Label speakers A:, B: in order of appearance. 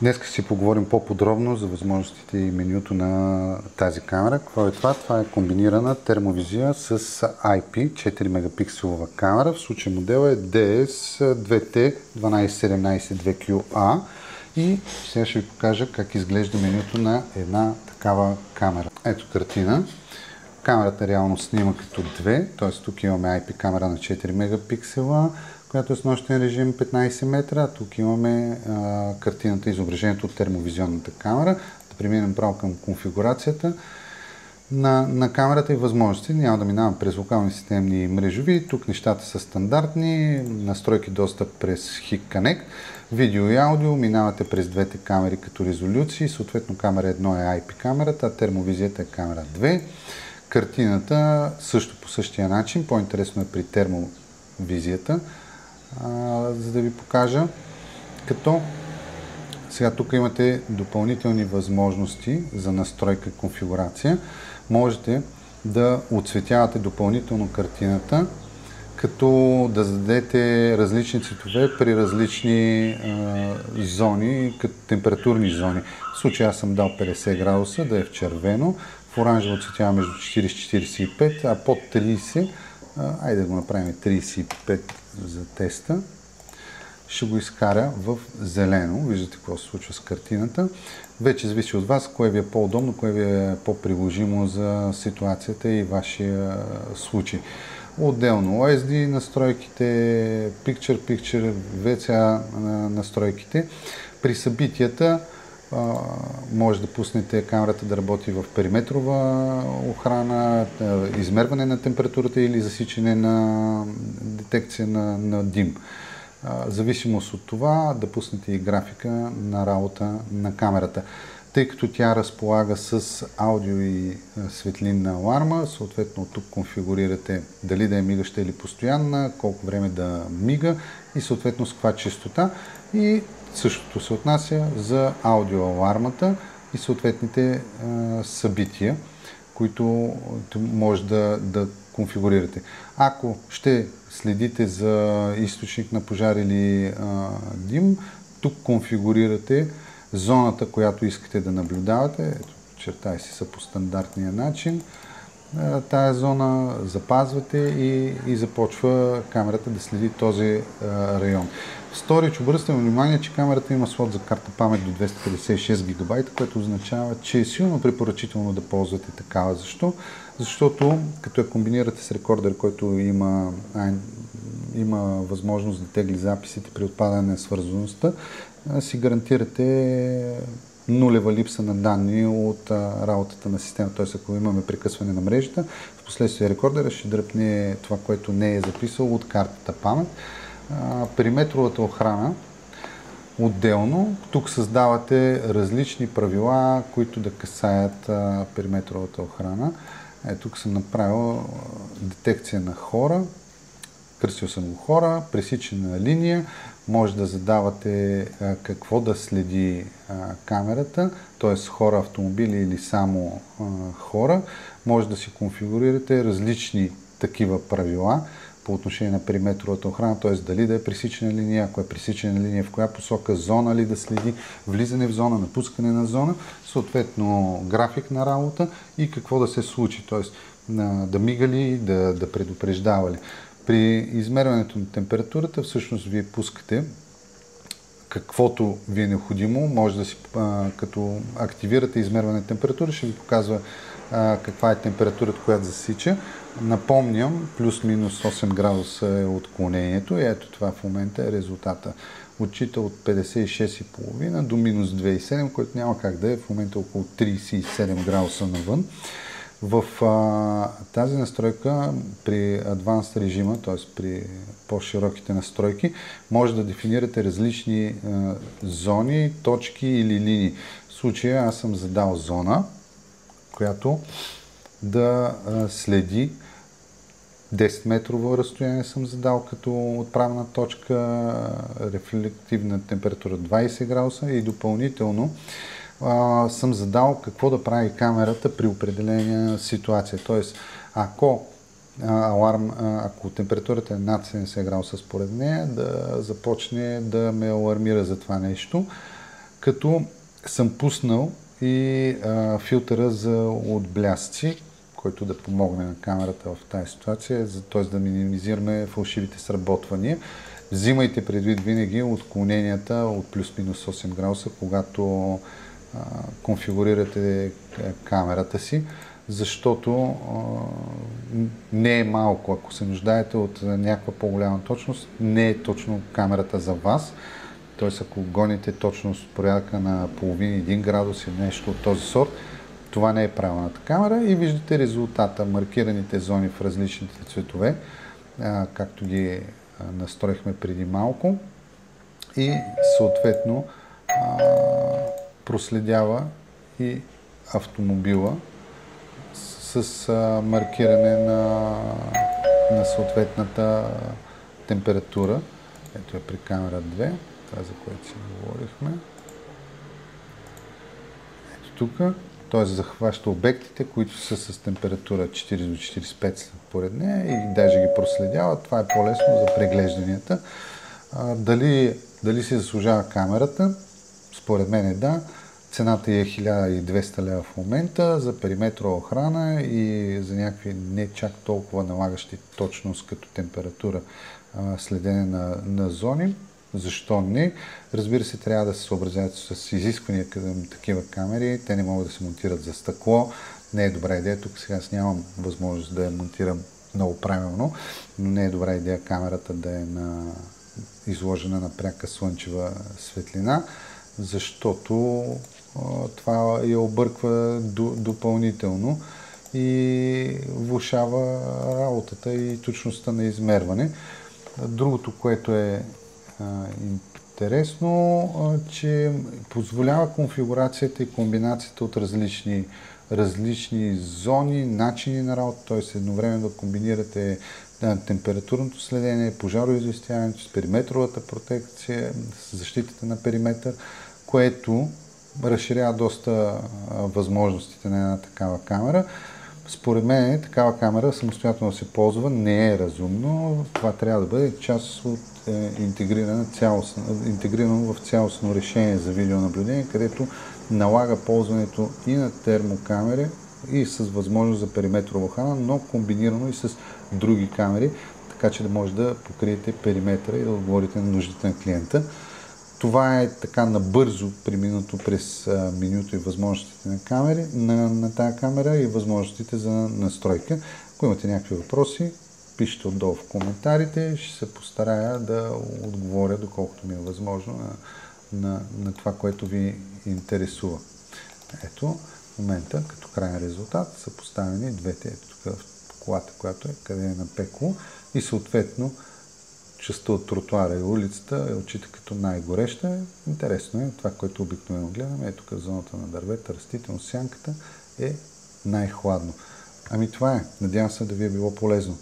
A: Днес ще си поговорим по-подробно за възможностите и менюто на тази камера. Какво е това? Това е комбинирана термовизия с IP 4 мегапикселова камера. В случай модел е DS2T 12172QA и сега ще ви покажа как изглежда менюто на една такава камера. Ето картина. Камерата реално снима като две, т.е. тук имаме IP камера на 4 мегапиксела, която е с нощен режим 15 метра, а тук имаме картината, изображението от термовизионната камера. Да преминем право към конфигурацията на камерата и възможности. Няма да минавам през локални системни мрежови. Тук нещата са стандартни, настройки достъп през HIC Connect, видео и аудио, минавате през двете камери като резолюции, съответно камера 1 е IP камерата, а термовизията е камера 2. Картината също по същия начин, по-интересно е при термовизията, за да ви покажа, като сега тук имате допълнителни възможности за настройка и конфигурация. Можете да оцветявате допълнително картината, като да зададете различни цветове при различни зони, като температурни зони. В случая аз съм дал 50 градуса, да е в червено, в оранжево оцветява между 40-45, а под 30, айде да го направим 35 за теста, ще го изкаря в зелено. Виждате какво се случва с картината. Вече зависи от вас, кое ви е по-удобно, кое ви е по-приложимо за ситуацията и вашия случай. Отделно OSD настройките, Picture, VCA настройките. При събитията може да пуснете камерата да работи в периметрова охрана, измерване на температурата или засичане на детекция на дим. Зависимост от това да пуснете и графика на работа на камерата. Тъй като тя разполага с аудио и светлинна аларма, съответно тук конфигурирате дали да е мигаща или постоянна, колко време да мига и съответно с каква честота. И същото се отнася за аудио алармата и съответните събития, които може да конфигурирате. Ако ще следите за източник на пожар или дим, тук конфигурирате зоната, която искате да наблюдавате. Ето, чертаи си са по стандартния начин. Тая зона запазвате и започва камерата да следи този район. В Storage обръщам внимание, че камерата има слот за карта памет до 256 ГБ, което означава, че е силно препоръчително да ползвате такава. Защо? Защото като я комбинирате с рекордер, който има възможност да тегли записите при отпадане на свързаността, си гарантирате нулева липса на данни от работата на системата. Т.е. ако имаме прекъсване на мрежата, в последствие рекордера ще дръпне това, което не е записал от картата памет. Периметровата охрана отделно. Тук създавате различни правила, които да касаят периметровата охрана. Тук съм направил детекция на хора, кръстил съм го хора, пресичане на линия, може да задавате какво да следи камерата, т.е. хора, автомобили или само хора. Може да си конфигурирате различни такива правила по отношение на периметровата охрана, т.е. дали да е пресичана линия, ако е пресичана линия, в коя посока, зона ли да следи, влизане в зона, напускане на зона, съответно график на работа и какво да се случи, т.е. да мига ли, да предупреждава ли. При измерването на температурата всъщност вие пускате каквото ви е необходимо, може да си, като активирате измерване на температура, ще ви показва каква е температурата, която засича. Напомням, плюс-минус 8 градуса е отклонението и ето това в момента е резултата. Отчита от 56,5 до минус 2,7, което няма как да е, в момента около 37 градуса навън. В тази настройка при Advanced режима, т.е. при по-широките настройки, може да дефинирате различни зони, точки или линии. В случая аз съм задал зона, която да следи 10-метрово разстояние съм задал като отправна точка, рефлективна температура 20 градуса и допълнително съм задал какво да прави камерата при определена ситуация. Тоест, ако температурата е над 70 градуса според нея, да започне да ме алармира за това нещо. като съм пуснал и филтъра за отблясъци, който да помогне на камерата в тази ситуация, т.е. да минимизираме фалшивите сработвания. Взимайте предвид винаги отклоненията от плюс-минус 8 градуса, когато конфигурирате камерата си, защото не е малко. Ако се нуждаете от някаква по-голяма точност, не е точно камерата за вас. Т.е. ако гоните точност порядъка на половин 1 градус или нещо от този сорт, това не е правилната камера и виждате резултата, маркираните зони в различните цветове, както ги настроихме преди малко и съответно проследява и автомобила с маркиране на съответната температура. Ето е при камера 2, това за което си говорихме. Ето тук, т.е. захваща обектите, които са с температура 40 до 45 според нея и даже ги проследява. Това е по-лесно за преглежданията. Дали си заслужава камерата? Според мен е да. Цената е 1200 лева в момента за периметрова охрана и за някакви не чак толкова налагащи точност като температура следене на зони. Защо не? Разбира се, трябва да се съобразяват с изисквания към такива камери. Те не могат да се монтират за стъкло. Не е добра идея. Тук сега аз нямам възможност да я монтирам много правилно, но не е добра идея камерата да е изложена на пряка слънчева светлина, защото това я обърква допълнително и влошава работата и точността на измерване. Другото, което е интересно, че позволява конфигурацията и комбинацията от различни зони, начини на работа, т.е. едновременно да комбинирате температурното следене, пожароизвестяването с периметровата протекция, с защитата на периметър, което разширява доста възможностите на една такава камера. Според мен такава камера самостоятелно да се ползва не е разумно. Това трябва да бъде част от интегрирано в цялостно решение за видеонаблюдение, където налага ползването и на термокамери и с възможност за периметрова охрана, но комбинирано и с други камери, така че да може да покриете периметъра и да отговорите на нуждите на клиента. Това е така набързо преминато през менюто и възможностите на тази камера и възможностите за настройка. Ако имате някакви въпроси, пишете отдолу в коментарите. Ще се постарая да отговоря доколкото ми е възможно на това, което ви интересува. Ето, в момента, като крайен резултат, са поставени двете. Ето тук в колата, която е къде е напекло и съответно частта от тротуара и улицата е отчита като най-гореща. Интересно е това, което обикновено гледаме. Ето тук зоната на дървета, растителност, сянката е най-хладно. Ами това е. Надявам се да ви е било полезно.